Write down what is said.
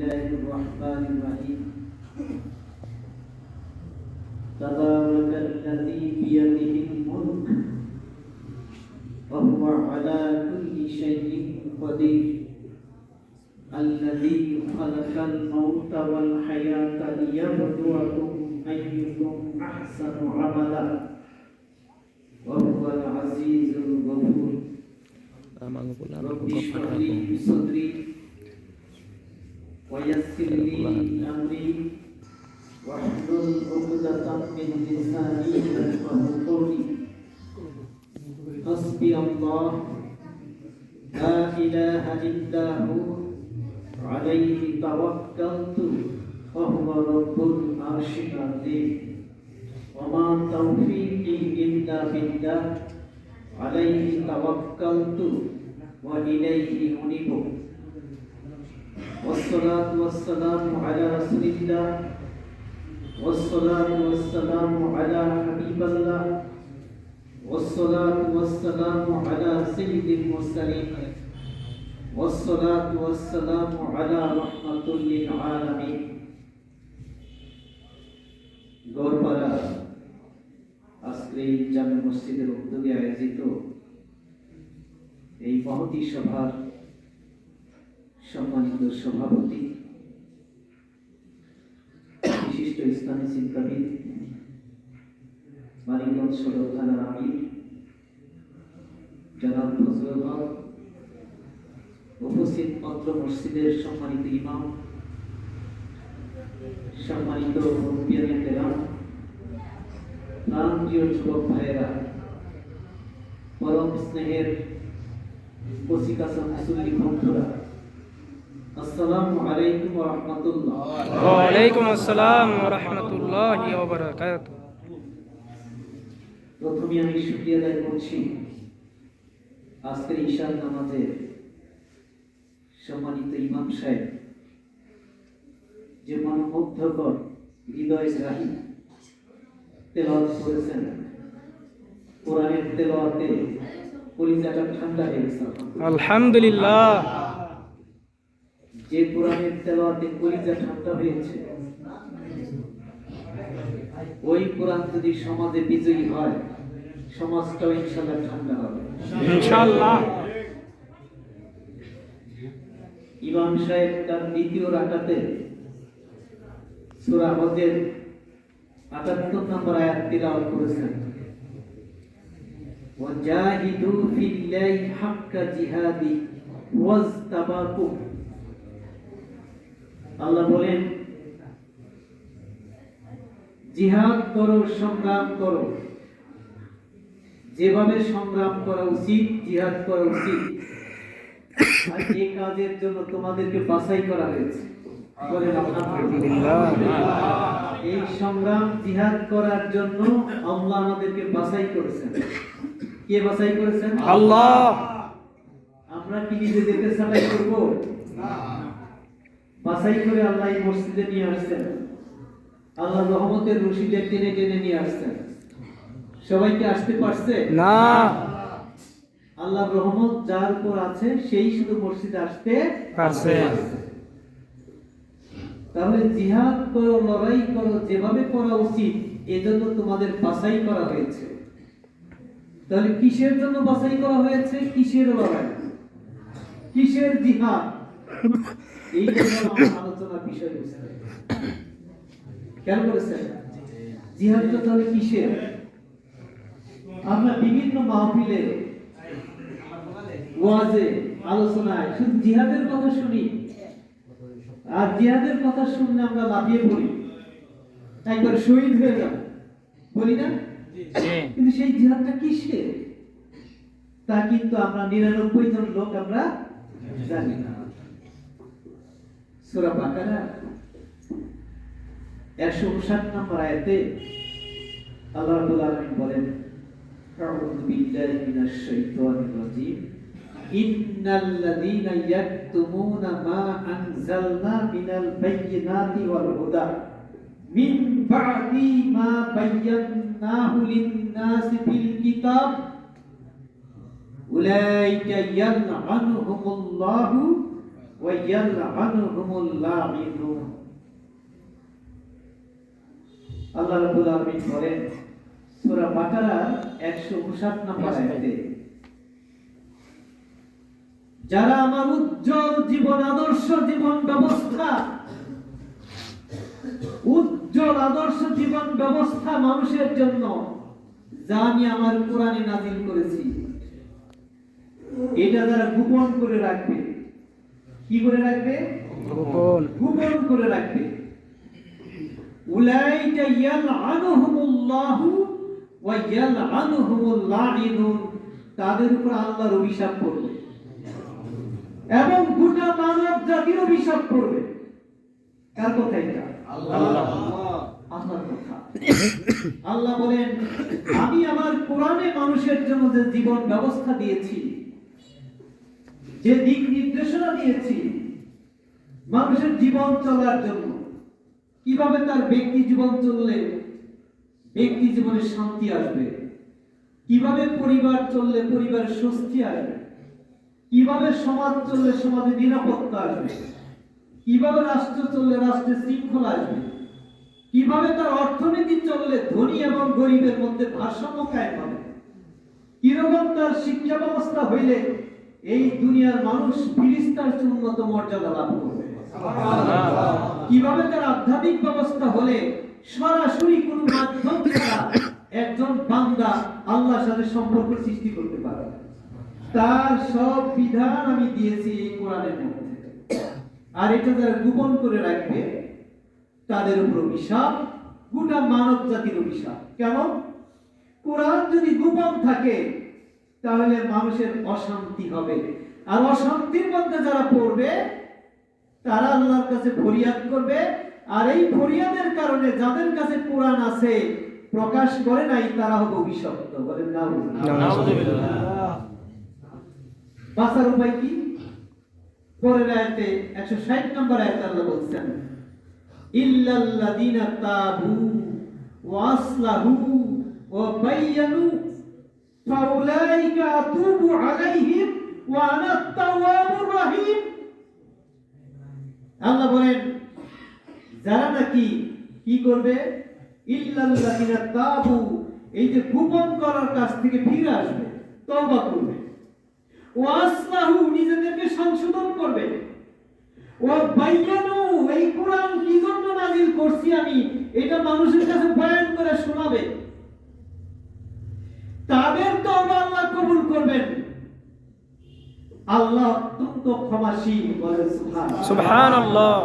الله الرحمن الرحيم تبارك الذي بيده الملك وهو على كل شيء قدير الذي خلق الموت والحياة ليبلوكم أيكم أحسن عملا وهو العزيز الغفور رب اشرح لي صدري ويسر لي أمري واحلل عقدة من لساني يفقهوا قولي حسبي الله لا إله إلا هو عليه توكلت وهو رب العرش العظيم وما توفيقي إلا بالله عليه توكلت وإليه أنيب والصلاة والسلام على رسول الله والصلاة والسلام على حبيب الله والصلاة والسلام على سيد المرسلين والصلاة والسلام على رحمة للعالمين গৌরপাড়া আজকে জামে মসজিদের উদ্যোগে আয়োজিত এই মহতী সভার সম্মানিত সভাপতি বিশিষ্ট ইসলামী চিন্তাবিদ মানিকগঞ্জ সদর থানার আমির জনাব ফজলুল হক, উপস্থিত অত্র মসজিদের সম্মানিত ইমাম, সম্মানিত মুরব্বিয়ানে কেরাম, প্রাণপ্রিয় যুবক ভাইয়েরা, পরম স্নেহের কচিকাঁচা মুসল্লি বন্ধুরা, আসসালামু আলাইকুম ওয়া রাহমাতুল্লাহ। ওয়া আলাইকুম আসসালাম ওয়া রাহমাতুল্লাহি ওয়া বারাকাতুহু। প্রথমে আমি শুকরিয়া আদায় করছি আজকের ঈশার নামাজের সম্মানিত ইমাম সাহেব যে মনোমুগ্ধকর হৃদয়গ্রাহী তেলাওয়াত করেছেন। কোরআনের তেলাওয়াতে কলিজাটা ঠান্ডা হয়ে গেছে আলহামদুলিল্লাহ। যে কোরআনের তেলাওয়াতে কলিজা ঠান্ডা হয়েছে, ওই কোরআন যদি সমাজে বিজয়ী হয়, সমাজটাও ইনশাআল্লাহ ঠান্ডা হবে ইনশাআল্লাহ। ইমাম সাহেব তার দ্বিতীয় রাকাতে সূরা হজের ৭৮ নম্বর আয়াত তিলাওয়াত করেছেন। ওয়াজাহিদু ফিল্লাহি হাক্কা জিহাদি ওয়াজতাবাকুম। আল্লাহ বলেন, জিহাদ করো, সংগ্রাম করো, যেভাবে সংগ্রাম করা উচিত, জিহাদ করা উচিত, আর এই কাজের জন্য তোমাদেরকে বাছাই করা হয়েছে। বলেন আলহামদুলিল্লাহ। এই সংগ্রাম জিহাদ করার জন্য আল্লাহ আমাদেরকে বাছাই করেছেন। কে বাছাই করেছেন? আল্লাহ। আমরা কি নিজেদেরকে সালাই করব? না। বাছাই করে আল্লাহ এই মসজিদে নিয়ে আসছেন। আল্লাহ রহমতের রশিদে টেনে টেনে নিয়ে আসছেন। সবাইকে আসতে পারছে না। আল্লাহর রহমত যার উপর আছে সেই শুধু মসজিদে আসতে পারছে। তাহলে জিহাদ করো, লড়াই করো, যেভাবে করা উচিত, এজন্য তোমাদের বাছাই করা হয়েছে। তাহলে কিসের জন্য বাছাই করা হয়েছে? কিসের লড়াই, কিসের জিহাদ, এই জন্য আমার আলোচনার বিষয় হচ্ছে। কেন করেছেন জিহাদটা? তাহলে কিসের? আমরা বিভিন্ন মাহফিলে, ওয়াজে, আলোচনায় শুধু জিহাদের কথা শুনি, আর জিহাদের কথা শুনলে আমরা লাফিয়ে পড়ি, একবার শহীদ হয়ে যাব, বলি না? কিন্তু সেই জিহাদটা কিসের তা কিন্তু আমরা ৯৯ জন লোক আমরা জানি না। সূরা বাকারা ১৫৯ নম্বর আয়াতে আল্লাহ রাব্বুল আলামিন বলেন, আউযু বিল্লাহি মিনাশ শাইতানির রাজীম, ইন্নাল্লাযীনা ইয়াকতুমুনা মা আনজালনা মিনাল বায়্যিনাতি ওয়াল হুদা মিন বা'দি মা বায়্যানাহু লিন-নাসি ফিল কিতাব উলাইকা ইয়ালআনুহুমুল্লাহু ওয়া ইয়ালআনুহুমুল লাঈনুন। আল্লাহ রাব্বুল আলামিন বলেন সূরা বাকারা 159 নম্বর আয়াতে, যারা আমার উজ্জ্বল জীবন আদর্শ জীবন ব্যবস্থা, উজ্জ্বল আদর্শ জীবন ব্যবস্থা মানুষের জন্য যা আমি আমার কোরআনে নাযিল করেছি, এটা যারা গোপন করে রাখবে, কি করে রাখবে? গোপন গোপন করে রাখবে। উলাইকা ইয়ালআনুহুমুল্লাহু ওয়া ইয়ালআনুহুমুল লাঈনুন, তাদের উপর আল্লাহর অভিশাপ পড়বে এবং গোটা মানব জাতির অভিশাপ পড়বে। কার কথা এটা? আল্লাহর কথা। আল্লাহ বলেন আমি আমার কোরআনে মানুষের জন্য যে জীবন ব্যবস্থা দিয়েছি, যে দিক নির্দেশনা দিয়েছি মানুষের জীবন চলার জন্য, কিভাবে তার ব্যক্তি জীবন চললে ব্যক্তি জীবনে শান্তি আসবে, কিভাবে পরিবার চললে পরিবারের স্বস্তি আসবে, কিভাবে সমাজ চললে সমাজে নিরাপত্তা আসবে, কিভাবে রাষ্ট্র চললে রাষ্ট্রে শৃঙ্খলা আসবে, কিভাবে তার অর্থনীতি চললে ধনী এবং গরিবের মধ্যে ভারসাম্য কায়েম হবে, কিরকম তার শিক্ষা ব্যবস্থা হইলে এই দুনিয়ার মানুষ ফিরিস্তার উন্নত মর্যাদা লাভ করবে, কিভাবে তার আধ্যাত্মিক ব্যবস্থা হলে সরাসরি কোনো মাধ্যম ছাড়া একজন বান্দা আল্লাহর সাথে সম্পর্ক সৃষ্টি করতে পারে, তার সব বিধান আমি দিয়েছি এই কোরআনের মধ্যে। আর এটা যারা গোপন করে রাখবে তাদের উপর অভিশাপ, গোটা মানব জাতির অভিশাপ। কেমন? কোরআন যদি গোপন থাকে তাহলে মানুষের অশান্তি হবে, আর অশান্তির মধ্যে যারা পড়বে তারা আল্লাহর কাছে ফরিয়াদ করবে, আর এই ফরিয়াদের কারণে যাদের কাছে কোরআন আছে প্রকাশ করে নাই তারা হবে অভিশপ্ত। বলেন নাউযুবিল্লাহ। বাঁচার উপায় কি? পরের আয়াতে 160 নম্বর আয়াতে আল্লাহ বলছেন ইল্লাল্লাযীনা তাবু ওয়া আসলাহু ওয়া বায়্যানু ফাউলাইকা আতুবু আলাইহিম ওয়া আনা আত-তাওয়াবুর রহিম। আল্লাহ বলেন যারা নাকি কি করবে? ইল্লাল্লাযীনা তাবু, এই যে গোপন করার কাছ থেকে ফিরে আসবে, তওবা করবে, ওয়া আসলাহু, নিজেদেরকে সংশোধন করবে, ওয়া বায়্যানু, এই কোরআন কি জন্য নাযিল করছি আমি এটা মানুষের কাছে বয়ান করে শোনাবে, তাদের তওবা আল্লাহ কবুল করবেন। আল্লাহ অত্যন্ত ক্ষমাশীল। বলেন সুবহানাল্লাহ।